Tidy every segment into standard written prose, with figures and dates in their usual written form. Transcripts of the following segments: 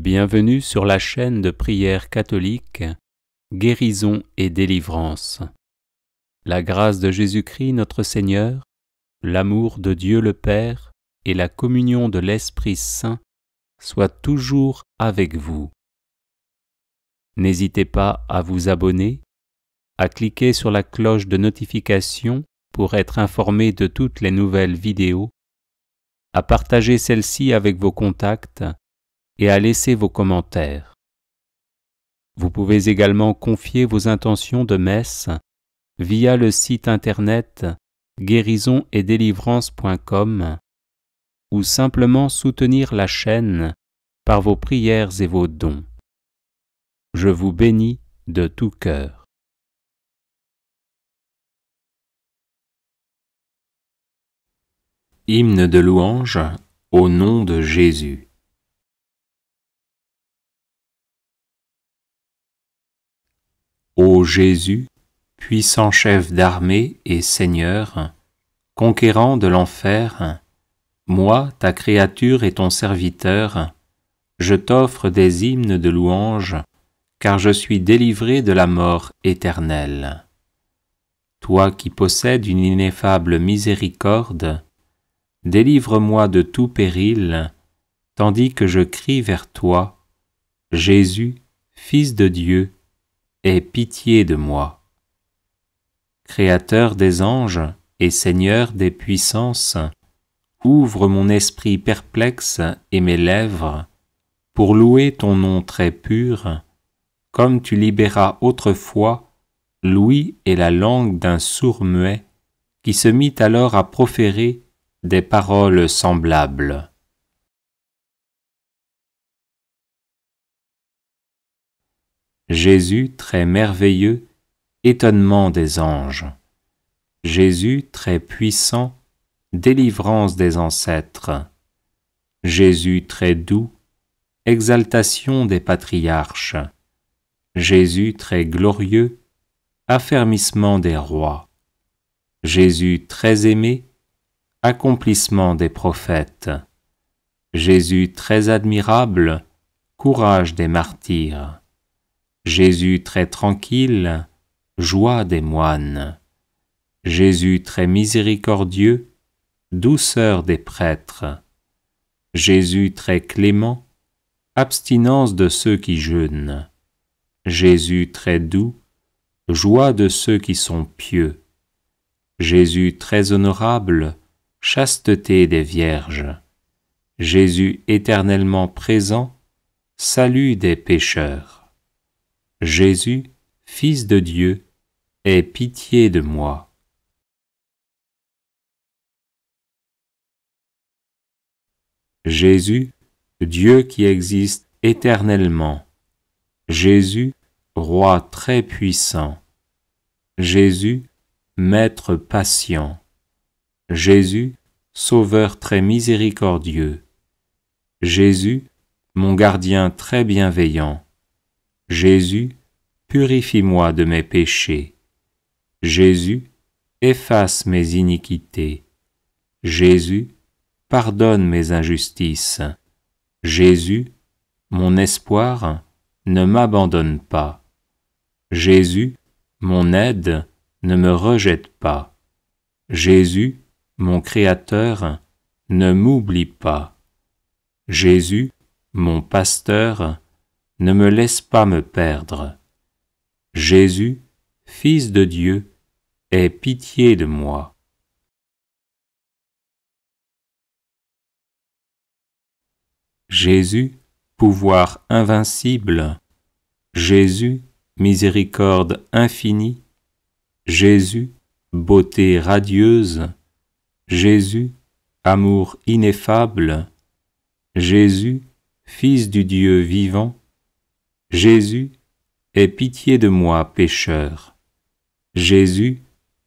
Bienvenue sur la chaîne de prière catholique Guérison et délivrance. La grâce de Jésus-Christ notre Seigneur, l'amour de Dieu le Père et la communion de l'Esprit Saint soient toujours avec vous. N'hésitez pas à vous abonner, à cliquer sur la cloche de notification pour être informé de toutes les nouvelles vidéos, à partager celle-ci avec vos contacts et à laisser vos commentaires. Vous pouvez également confier vos intentions de messe via le site internet guérisonetdélivrance.com ou simplement soutenir la chaîne par vos prières et vos dons. Je vous bénis de tout cœur. Hymne de louange au nom de Jésus. Ô Jésus, puissant chef d'armée et Seigneur, conquérant de l'enfer, moi, ta créature et ton serviteur, je t'offre des hymnes de louange, car je suis délivré de la mort éternelle. Toi qui possèdes une ineffable miséricorde, délivre-moi de tout péril, tandis que je crie vers toi, Jésus, Fils de Dieu, aie pitié de moi. Créateur des anges et Seigneur des puissances, ouvre mon esprit perplexe et mes lèvres pour louer ton nom très pur, comme tu libéras autrefois l'ouïe et la langue d'un sourd-muet qui se mit alors à proférer des paroles semblables. Jésus très merveilleux, étonnement des anges. Jésus très puissant, délivrance des ancêtres. Jésus très doux, exaltation des patriarches. Jésus très glorieux, affermissement des rois. Jésus très aimé, accomplissement des prophètes. Jésus très admirable, courage des martyrs. Jésus très tranquille, joie des moines. Jésus très miséricordieux, douceur des prêtres. Jésus très clément, abstinence de ceux qui jeûnent. Jésus très doux, joie de ceux qui sont pieux. Jésus très honorable, chasteté des vierges. Jésus éternellement présent, salut des pécheurs. Jésus, Fils de Dieu, aie pitié de moi. Jésus, Dieu qui existe éternellement. Jésus, Roi très puissant. Jésus, Maître patient. Jésus, Sauveur très miséricordieux. Jésus, mon gardien très bienveillant. Jésus, purifie-moi de mes péchés. Jésus, efface mes iniquités. Jésus, pardonne mes injustices. Jésus, mon espoir, ne m'abandonne pas. Jésus, mon aide, ne me rejette pas. Jésus, mon Créateur, ne m'oublie pas. Jésus, mon pasteur, ne me laisse pas me perdre. Jésus, Fils de Dieu, aie pitié de moi. Jésus, pouvoir invincible. Jésus, miséricorde infinie. Jésus, beauté radieuse. Jésus, amour ineffable. Jésus, Fils du Dieu vivant. Jésus, aie pitié de moi, pécheur. Jésus,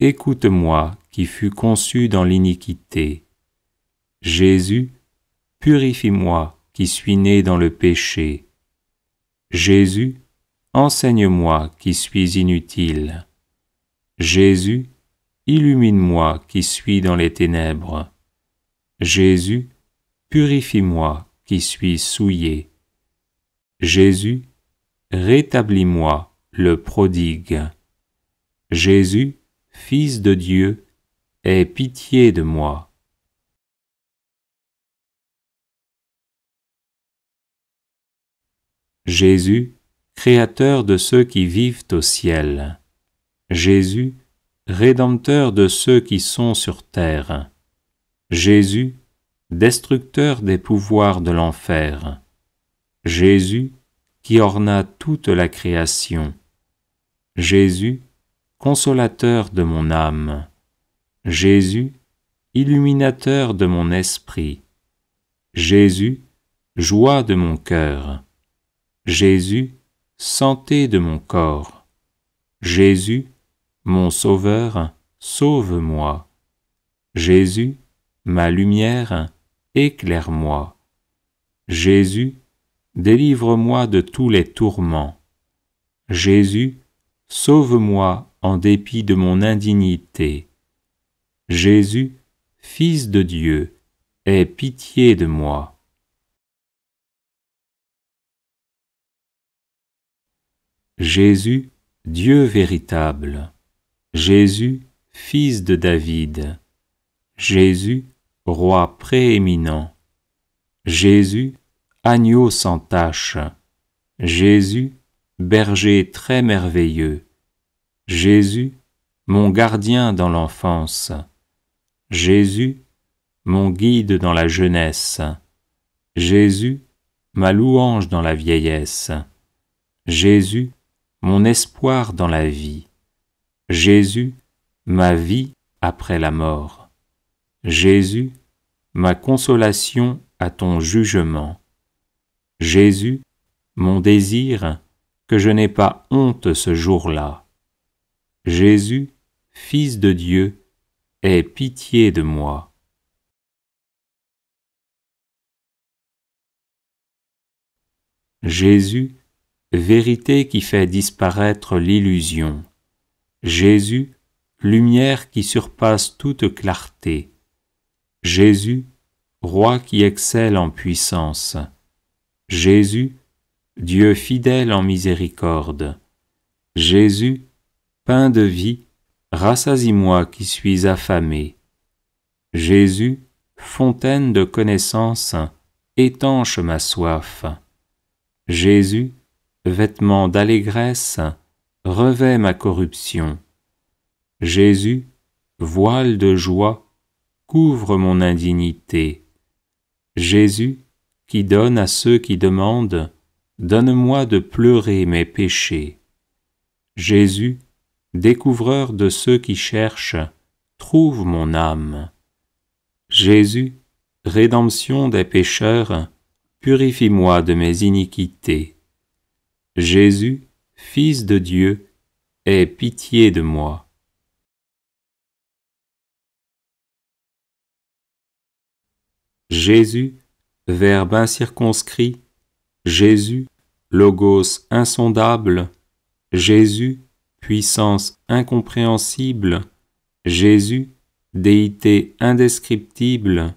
écoute-moi qui fus conçu dans l'iniquité. Jésus, purifie-moi qui suis né dans le péché. Jésus, enseigne-moi qui suis inutile. Jésus, illumine-moi qui suis dans les ténèbres. Jésus, purifie-moi qui suis souillé. Jésus, rétablis-moi, le prodigue. Jésus, Fils de Dieu, aie pitié de moi. Jésus, Créateur de ceux qui vivent au ciel. Jésus, Rédempteur de ceux qui sont sur terre. Jésus, Destructeur des pouvoirs de l'enfer. Jésus, qui orna toute la création. Jésus, Consolateur de mon âme. Jésus, Illuminateur de mon esprit. Jésus, Joie de mon cœur. Jésus, Santé de mon corps. Jésus, mon Sauveur, sauve-moi. Jésus, ma lumière, éclaire-moi. Jésus, délivre-moi de tous les tourments. Jésus, sauve-moi en dépit de mon indignité. Jésus, Fils de Dieu, aie pitié de moi. Jésus, Dieu véritable. Jésus, Fils de David. Jésus, Roi prééminent. Jésus, Agneau sans tache. Jésus, Berger très merveilleux. Jésus, mon gardien dans l'enfance. Jésus, mon guide dans la jeunesse. Jésus, ma louange dans la vieillesse. Jésus, mon espoir dans la vie. Jésus, ma vie après la mort. Jésus, ma consolation à ton jugement. Jésus, mon désir, que je n'ai pas honte ce jour-là. Jésus, Fils de Dieu, aie pitié de moi. Jésus, vérité qui fait disparaître l'illusion. Jésus, lumière qui surpasse toute clarté. Jésus, Roi qui excelle en puissance. Jésus, Dieu fidèle en miséricorde. Jésus, pain de vie, rassasie-moi qui suis affamé. Jésus, fontaine de connaissance, étanche ma soif. Jésus, vêtement d'allégresse, revêt ma corruption. Jésus, voile de joie, couvre mon indignité. Jésus, qui donne à ceux qui demandent, donne-moi de pleurer mes péchés. Jésus, découvreur de ceux qui cherchent, trouve mon âme. Jésus, rédemption des pécheurs, purifie-moi de mes iniquités. Jésus, Fils de Dieu, aie pitié de moi. Jésus, Verbe incirconscrit, Jésus, Logos insondable, Jésus, puissance incompréhensible, Jésus, déité indescriptible,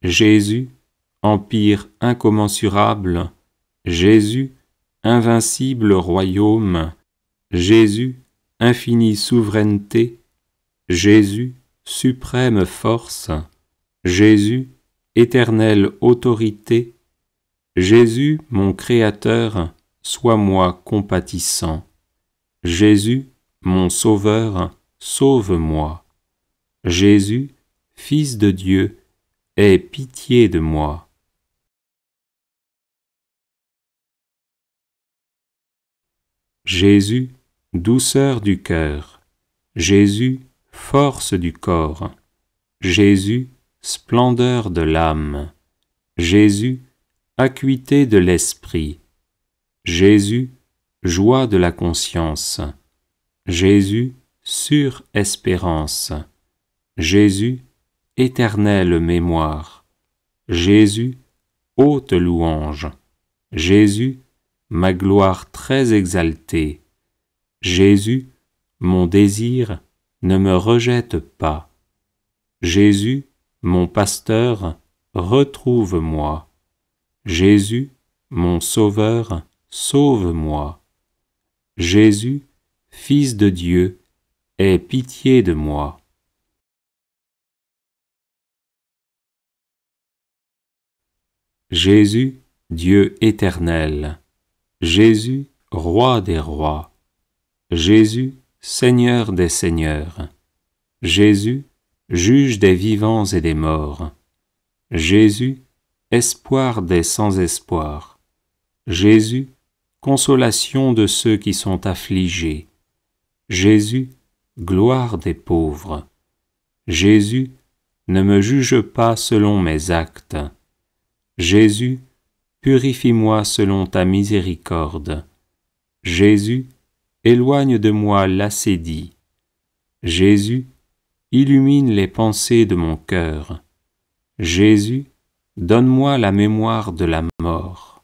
Jésus, empire incommensurable, Jésus, invincible royaume, Jésus, infinie souveraineté, Jésus, suprême force, Jésus, éternelle autorité, Jésus, mon Créateur, sois-moi compatissant. Jésus, mon Sauveur, sauve-moi. Jésus, Fils de Dieu, aie pitié de moi. Jésus, douceur du cœur. Jésus, force du corps. Jésus, splendeur de l'âme. Jésus, acuité de l'esprit. Jésus, joie de la conscience. Jésus, sûre espérance. Jésus, éternelle mémoire. Jésus, haute louange. Jésus, ma gloire très exaltée. Jésus, mon désir, ne me rejette pas. Jésus, mon pasteur, retrouve-moi. Jésus, mon Sauveur, sauve-moi. Jésus, Fils de Dieu, aie pitié de moi. Jésus, Dieu éternel. Jésus, Roi des rois. Jésus, Seigneur des seigneurs. Jésus, Juge des vivants et des morts. Jésus, Espoir des sans-espoir. Jésus, Consolation de ceux qui sont affligés. Jésus, Gloire des pauvres. Jésus, ne me juge pas selon mes actes. Jésus, purifie-moi selon ta miséricorde. Jésus, éloigne de moi l'assédie. Jésus, illumine les pensées de mon cœur. Jésus, donne-moi la mémoire de la mort.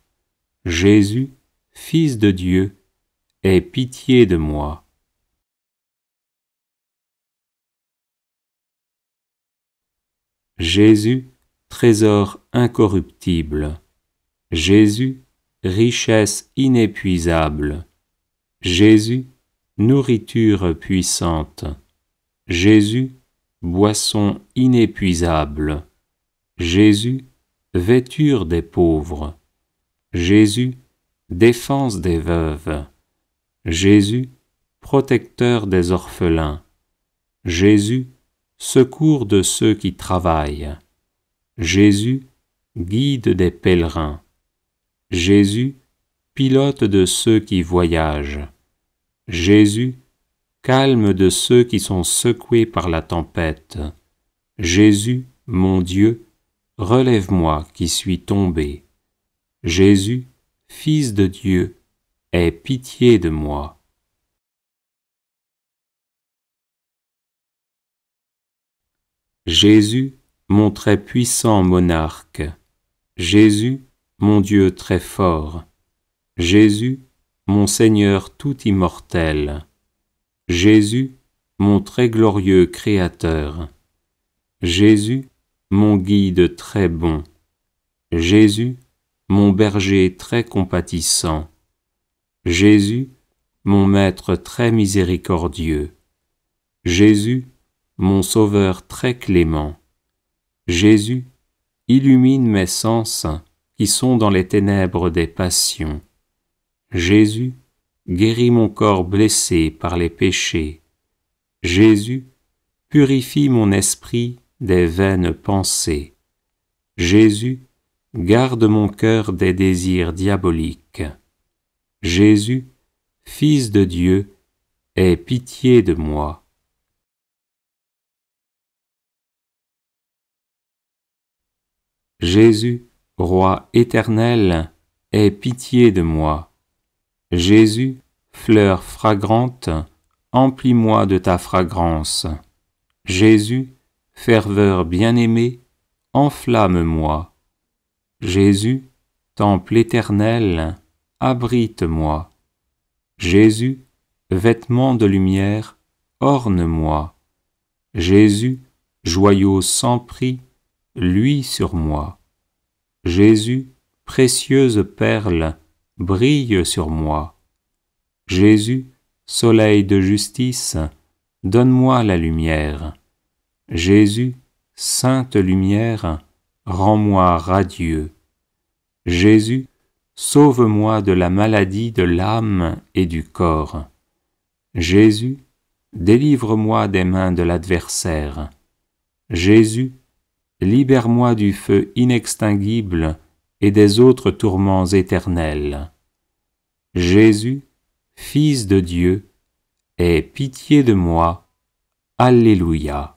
Jésus, Fils de Dieu, aie pitié de moi. Jésus, trésor incorruptible. Jésus, richesse inépuisable. Jésus, nourriture puissante. Jésus, boisson inépuisable. Jésus, vêture des pauvres. Jésus, défense des veuves. Jésus, protecteur des orphelins. Jésus, secours de ceux qui travaillent. Jésus, guide des pèlerins. Jésus, pilote de ceux qui voyagent. Jésus, calme de ceux qui sont secoués par la tempête. Jésus, mon Dieu, relève-moi qui suis tombé. Jésus, Fils de Dieu, aie pitié de moi. Jésus, mon très puissant monarque. Jésus, mon Dieu très fort. Jésus, mon Seigneur tout immortel. Jésus, mon très glorieux Créateur. Jésus, mon guide très bon. Jésus, mon berger très compatissant. Jésus, mon Maître très miséricordieux. Jésus, mon Sauveur très clément. Jésus, illumine mes sens qui sont dans les ténèbres des passions. Jésus, guéris mon corps blessé par les péchés. Jésus, purifie mon esprit des vaines pensées. Jésus, garde mon cœur des désirs diaboliques. Jésus, Fils de Dieu, aie pitié de moi. Jésus, Roi éternel, aie pitié de moi. Jésus, fleur fragrante, emplis-moi de ta fragrance. Jésus, ferveur bien-aimée, enflamme-moi. Jésus, temple éternel, abrite-moi. Jésus, vêtement de lumière, orne-moi. Jésus, joyau sans prix, luis sur moi. Jésus, précieuse perle, brille sur moi. Jésus, soleil de justice, donne-moi la lumière. Jésus, sainte lumière, rends-moi radieux. Jésus, sauve-moi de la maladie de l'âme et du corps. Jésus, délivre-moi des mains de l'adversaire. Jésus, libère-moi du feu inextinguible et des autres tourments éternels. Jésus, Fils de Dieu, aie pitié de moi. Alléluia.